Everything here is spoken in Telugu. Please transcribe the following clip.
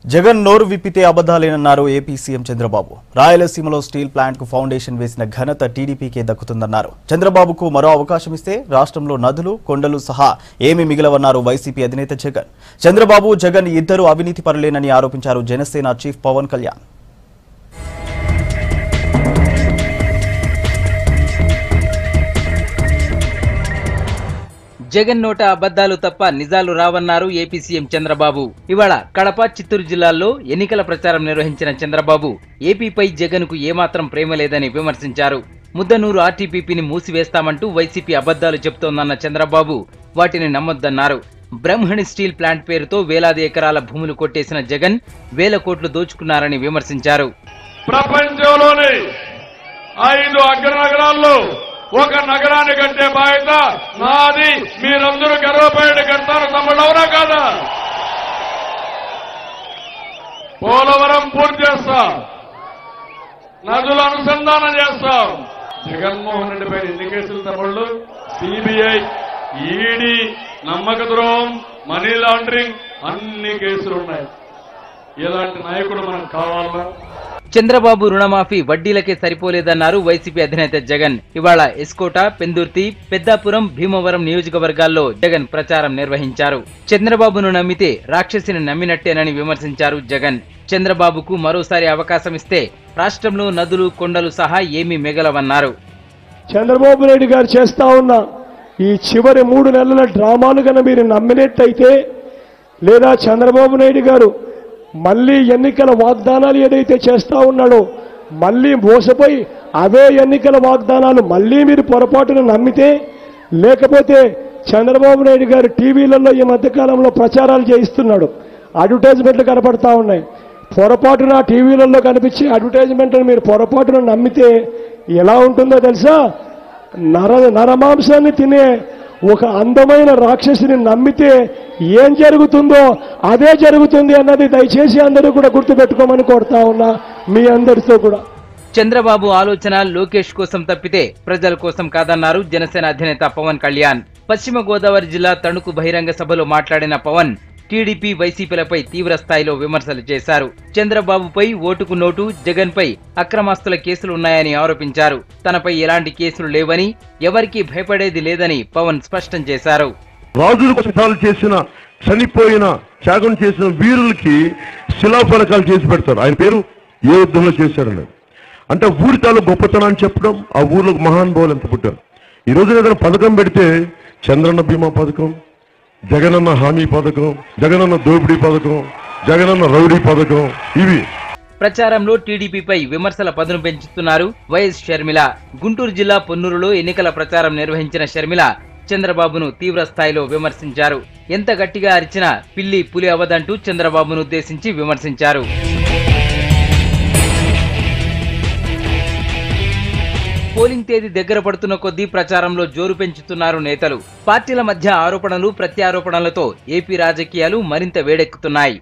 జగన్ నోరు విప్పితే అబద్ధాలేనన్నారు ఏపీ సీఎం చంద్రబాబు. రాయలసీమలో స్టీల్ ప్లాంట్ కు ఫౌండేషన్ వేసిన ఘనత టీడీపీకే దక్కుతుందన్నారు. చంద్రబాబుకు మరో అవకాశం ఇస్తే రాష్ట్రంలో నదులు, కొండలు సహా ఏమీ మిగిలవన్నారు వైసీపీ అధినేత జగన్. చంద్రబాబు, జగన్ ఇద్దరు అవినీతి పరులేనని ఆరోపించారు జనసేన చీఫ్ పవన్ కళ్యాణ్. జగన్ నోట అబద్ధాలు తప్ప నిజాలు రావన్నారు ఏపీ సీఎం చంద్రబాబు. ఇవాళ కడప, చిత్తూరు జిల్లాల్లో ఎన్నికల ప్రచారం నిర్వహించిన చంద్రబాబు ఏపీపై జగన్ కు ఏమాత్రం ప్రేమ లేదని విమర్శించారు. ముద్దనూరు ఆర్టీపీని మూసివేస్తామంటూ వైసీపీ అబద్ధాలు చెబుతోందన్న చంద్రబాబు వాటిని నమ్మొద్దన్నారు. బ్రహ్మణి స్టీల్ ప్లాంట్ పేరుతో వేలాది ఎకరాల భూములు కొట్టేసిన జగన్ వేల కోట్లు దోచుకున్నారని విమర్శించారు. ప్రపంచంలోని 5 అగ్రనగరాల్లో ఒక నగరాన్ని కట్టే బాధ్యత నాది. మీరందరూ గర్వపడి కడతారు తమ్ముడు, అవునా కాదా? పోలవరం పూర్తి చేస్తాం, నదుల అనుసంధానం చేస్తాం. జగన్మోహన్ రెడ్డి పైన ఎన్ని కేసులు తమ్ముళ్ళు? సిబిఐ, ఈడీ, నమ్మక ద్రోహం, మనీ లాండరింగ్, అన్ని కేసులు ఉన్నాయి. ఇలాంటి నాయకుడు మనకు కావాలా? చంద్రబాబు రుణమాఫీ వడ్డీలకే సరిపోలేదన్నారు వైసీపీ అధినేత జగన్. ఇవాళ ఎస్కోట, పెందుర్తి, పెద్దాపురం, భీమవరం నియోజకవర్గాల్లో జగన్ ప్రచారం నిర్వహించారు. చంద్రబాబును నమ్మితే రాక్షసిని నమ్మినట్టేనని విమర్శించారు జగన్. చంద్రబాబుకు మరోసారి అవకాశం ఇస్తే రాష్ట్రంలో నదులు, కొండలు సహా ఏమీ మిగలవన్నారు. చంద్రబాబు నాయుడు గారు చేస్తా ఉన్న ఈ చివరి 3 నెలల డ్రామాలు కన్నా మీరు నమ్మినట్టయితే, లేదా చంద్రబాబు నాయుడు గారు మళ్లీ ఎన్నికల వాగ్దానాలు ఏదైతే చేస్తా ఉన్నాడో మళ్లీ మోసపోయి అవే ఎన్నికల వాగ్దానాలు మళ్లీ మీరు పొరపాటున నమ్మితే, లేకపోతే చంద్రబాబు నాయుడు గారు టీవీలలో ఈ మధ్యకాలంలో ప్రచారాలు చేయిస్తున్నాడు, అడ్వర్టైజ్మెంట్లు కనపడతా ఉన్నాయి. పొరపాటున టీవీలలో కనిపించి అడ్వర్టైజ్మెంట్ను మీరు పొరపాటున నమ్మితే ఎలా ఉంటుందో తెలుసా? నరమాంసాన్ని తినే ఒక అందమైన రాక్షసిని నమ్మితే ఏం జరుగుతుందో అదే జరుగుతుంది అన్నది దయచేసి అందరూ కూడా గుర్తుపెట్టుకోమని కోరుతా ఉన్నా మీ అందరితో కూడా. చంద్రబాబు ఆలోచన లోకేష్ కోసం తప్పితే ప్రజల కోసం కాదన్నారు జనసేన అధినేత పవన్ కళ్యాణ్. పశ్చిమ గోదావరి జిల్లా తణుకు బహిరంగ సభలో మాట్లాడిన పవన్ టీడీపీ, వైసీపీలపై తీవ్ర స్థాయిలో విమర్శలు చేశారు. చంద్రబాబుపై ఓటుకు నోటు, జగన్ పై అక్రమాస్తుల కేసులు ఉన్నాయని ఆరోపించారు. తనపై ఎలాంటి కేసులు లేవని, ఎవరికీ భయపడేది లేదని పవన్ స్పష్టం చేశారు. రాజుల కోసం చేసిన, చనిపోయిన, త్యాగం చేసిన వీరులకి శిలాఫలకాలు చేసి పెడతారు. ఆయన పేరు ఏ యుద్ధంలో చేశారని. అంటే ఊరి తాలూ గొప్పతనాన్ని చెప్పడం, ఆ ఊర్లో మహానుభావులు ఎంత పుట్టారు. ఈ రోజు ఏదైనా పథకం పెడితే చంద్రన్న బీమా పథకం, జగనన్న హామీ పథకం, జగనన్న దోపిడీ పథకం, జగనన్న రౌడీ పథకం, ఇవి. ప్రచారంలో టీడీపీపై విమర్శల పదును పెంచుతున్నారు వైఎస్ షర్మిల. గుంటూరు జిల్లా పొన్నూరులో ఎన్నికల ప్రచారం నిర్వహించిన షర్మిల చంద్రబాబును తీవ్ర స్థాయిలో విమర్శించారు. ఎంత గట్టిగా అరిచినా పిల్లి పులి అవదంటూ చంద్రబాబును ఉద్దేశించి విమర్శించారు. పోలింగ్ తేదీ దగ్గర పడుతున్న కొద్దీ ప్రచారంలో జోరు పెంచుతున్నారు నేతలు. పార్టీల మధ్య ఆరోపణలు, ప్రత్యారోపణలతో ఏపీ రాజకీయాలు మరింత వేడెక్కుతున్నాయి.